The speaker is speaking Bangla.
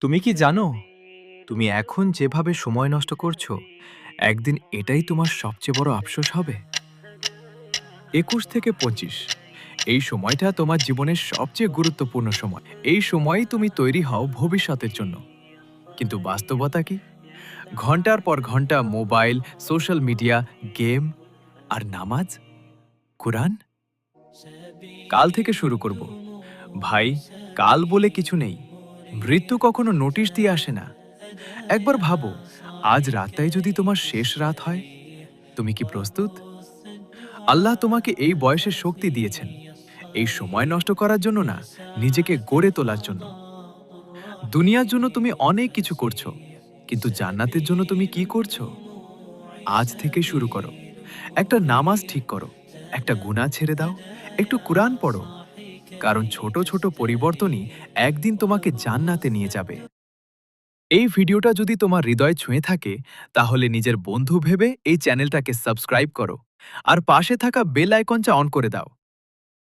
তুমি কি জানো তুমি এখন যেভাবে সময় নষ্ট করছো একদিন এটাই তোমার সবচেয়ে বড় আফসোস হবে। 21 থেকে 25 এই সময়টা তোমার জীবনের সবচেয়ে গুরুত্বপূর্ণ সময়। এই সময়ই তুমি তৈরি হও ভবিষ্যতের জন্য। কিন্তু বাস্তবতা কি? ঘন্টার পর ঘন্টা মোবাইল, সোশ্যাল মিডিয়া, গেম আর নামাজ, কোরআন। কাল থেকে শুরু করব ভাই। কাল বলে কিছু নেই। মৃত্যু কখনো নোটিশ দিয়ে আসে না। একবার ভাবো, আজ রাতটাই যদি তোমার শেষ রাত হয়, তুমি কি প্রস্তুত? আল্লাহ তোমাকে এই বয়সে শক্তি দিয়েছেন এই সময় নষ্ট করার জন্য না, নিজেকে গড়ে তোলার জন্য। দুনিয়ার জন্য তুমি অনেক কিছু করছো, কিন্তু জান্নাতের জন্য তুমি কি করছো? আজ থেকে শুরু করো। একটা নামাজ ঠিক করো, একটা গুনাহ ছেড়ে দাও, একটু কুরআন পড়ো। কারণ ছোট ছোট পরিবর্তনই একদিন তোমাকে জান্নাতে নিয়ে যাবে। এই ভিডিওটা যদি তোমার হৃদয় ছুঁয়ে থাকে, তাহলে নিজের বন্ধু ভেবে এই চ্যানেলটাকে সাবস্ক্রাইব করো আর পাশে থাকা বেল আইকনটা অন করে দাও।